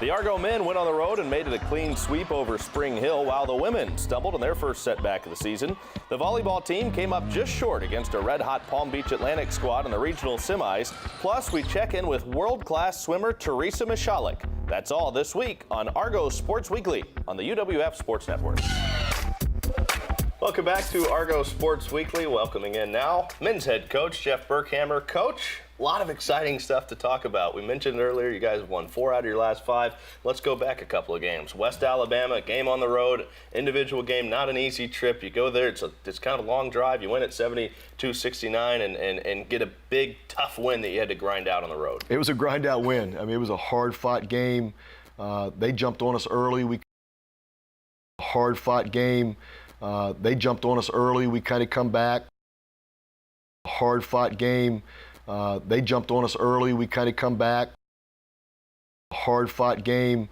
The Argo men went on the road and made it a clean sweep over Spring Hill, while the women stumbled in their first setback of the season. The volleyball team came up just short against a red-hot Palm Beach Atlantic squad in the regional semis. Plus, we check in with world-class swimmer Teresa Michalik. That's all this week on Argo Sports Weekly on the UWF Sports Network. Welcome back to Argo Sports Weekly. Welcoming in now men's head coach Jeff Berkhammer. Coach, a lot of exciting stuff to talk about. We mentioned earlier you guys won 4 out of your last 5. Let's go back a couple of games. West Alabama, game on the road, individual game, not an easy trip. You go there, it's kind of a long drive. You win at 72-69 and get a big, tough win that you had to grind out on the road. It was a grind-out win. I mean, it was a hard-fought game. They jumped on us early. They jumped on us early. We kind of come back. Hard-fought game. They jumped on us early. We kind of come back. Hard-fought game.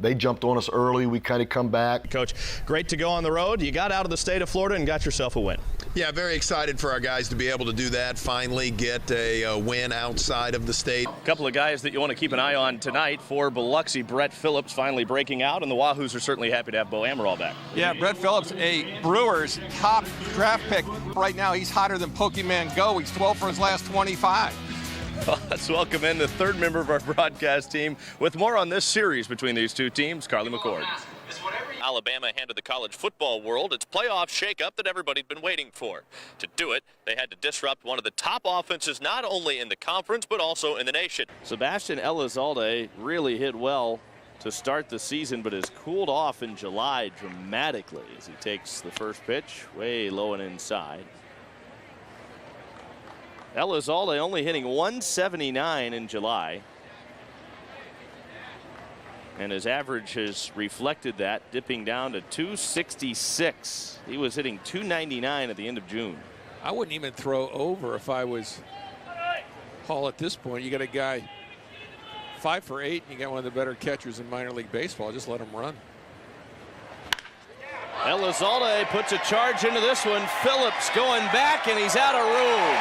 They jumped on us early. We kind of come back. Coach, great to go on the road. You got out of the state of Florida and got yourself a win. Yeah, very excited for our guys to be able to do that, finally get a win outside of the state. A couple of guys that you want to keep an eye on tonight for Biloxi. Brett Phillips finally breaking out, and the Wahoos are certainly happy to have Bo Amaral back. Yeah, Brett Phillips, a Brewers top draft pick. Right now, he's hotter than Pokemon Go. He's 12 for his last 25. Well, let's welcome in the third member of our broadcast team with more on this series between these two teams, Carly McCord. Alabama handed the college football world its playoff shakeup that everybody'd been waiting for. To do it, they had to disrupt one of the top offenses not only in the conference but also in the nation. Sebastian Elizalde really hit well to start the season, but has cooled off in July dramatically as he takes the first pitch way low and inside. Elizalde only hitting 179 in July. And his average has reflected that, dipping down to 266. He was hitting 299 at the end of June. I wouldn't even throw over if I was Hall at this point. You got a guy 5 for 8, and you got one of the better catchers in minor league baseball. Just let him run. Elizalde puts a charge into this one. Phillips going back, and he's out of room.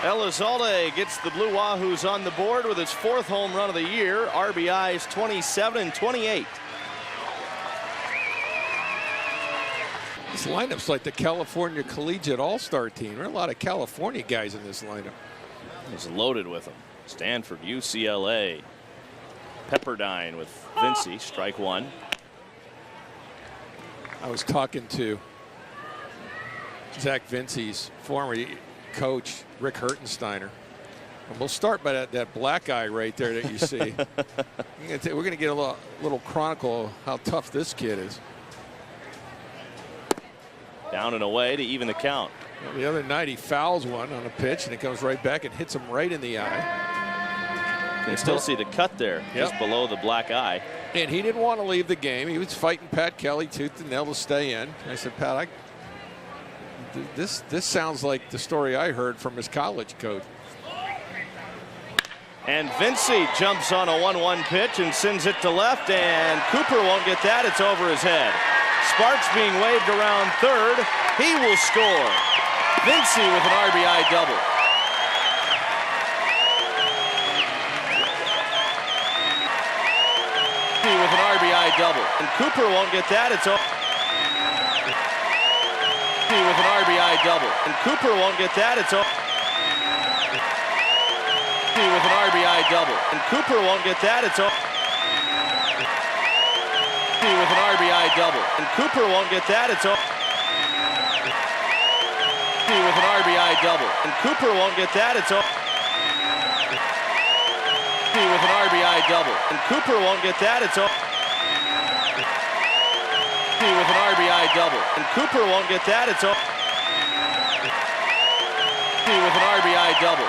Elizalde gets the Blue Wahoos on the board with his 4th home run of the year. RBIs 27 and 28. This lineup's like the California Collegiate All-Star team. There are a lot of California guys in this lineup. It's loaded with them. Stanford, UCLA, Pepperdine with Vinci, strike one. I was talking to Zach Vinci's former coach, Rick Hertensteiner. And we'll start by that black eye right there that you see. We're going to get a little chronicle of how tough this kid is. Down and away to even the count. Well, the other night he fouls one on a pitch, and it comes right back and hits him right in the eye. You can still see the cut there, just below the black eye. And he didn't want to leave the game. He was fighting Pat Kelly tooth and nail to stay in. I said, Pat, this sounds like the story I heard from his college coach. And Vinci jumps on a 1-1 pitch and sends it to left, and Cooper won't get that. It's over his head. Sparks being waved around third. He will score. Vinci with an RBI double. With an RBI double. And Cooper won't get that. It's over. With an RBI double. And Cooper won't get that. It's over. With an RBI double. And Cooper won't get that. It's over. With an RBI double. And Cooper won't get that. It's over. With an RBI double. And Cooper won't get that. It's over. With an RBI double. And Cooper won't get that. It's over. With an RBI double. And Cooper won't get that. It's over. With an RBI double.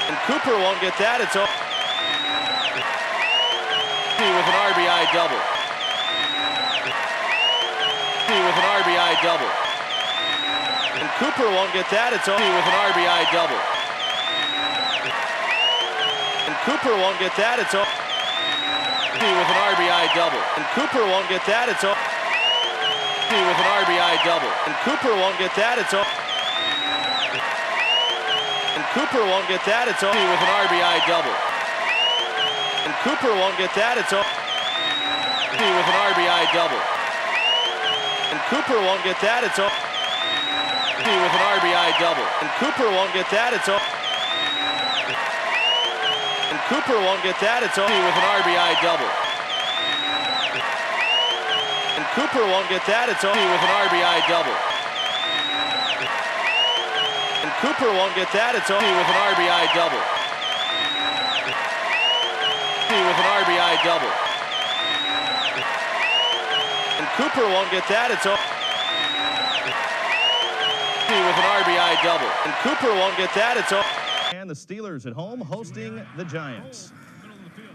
And Cooper won't get that. It's over. With an RBI double. With an RBI double. And Cooper won't get that. It's over. With an RBI double. And Cooper won't get that. It's over. With an RBI double. And Cooper won't get that. It's over. with an RBI double. And Cooper won't get that. It's over. And Cooper won't get that. It's over with an RBI double. And Cooper won't get that. It's over with an RBI double. And Cooper won't get that. It's over with an RBI double. And Cooper won't get that. It's over. And Cooper won't get that. It's over with an RBI double. And Cooper won't get that. It's over with an RBI double. And Cooper won't get that. It's over with an RBI double. With an RBI double. And Cooper won't get that. It's over with an RBI double. And Cooper won't get that. It's over. And the Steelers at home hosting the Giants.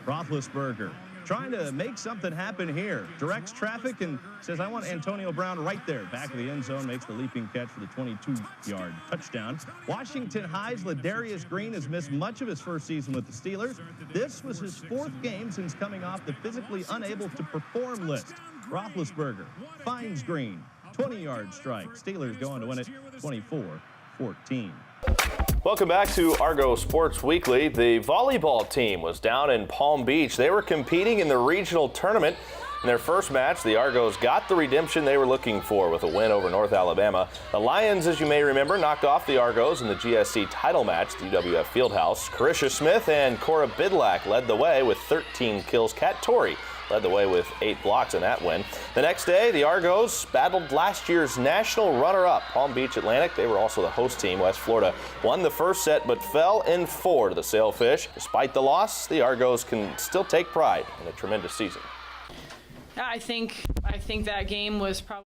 Roethlisberger trying to make something happen here. Directs traffic and says, I want Antonio Brown right there. Back of the end zone, makes the leaping catch for the 22-yard touchdown. Washington High's Ladarius Green has missed much of his first season with the Steelers. This was his fourth game since coming off the physically unable to perform list. Roethlisberger finds Green. 20-yard strike. Steelers going to win it 24-14. Welcome back to Argo Sports Weekly. The volleyball team was down in Palm Beach. They were competing in the regional tournament. In their first match, the Argos got the redemption they were looking for with a win over North Alabama. The Lions, as you may remember, knocked off the Argos in the GSC title match at the UWF Fieldhouse. Carisha Smith and Cora Bidlack led the way with 13 kills. Kat Torrey led the way with 8 blocks in that win. The next day, the Argos battled last year's national runner-up, Palm Beach Atlantic. They were also the host team. West Florida won the first set but fell in 4 to the Sailfish. Despite the loss, the Argos can still take pride in a tremendous season. I think that game was probably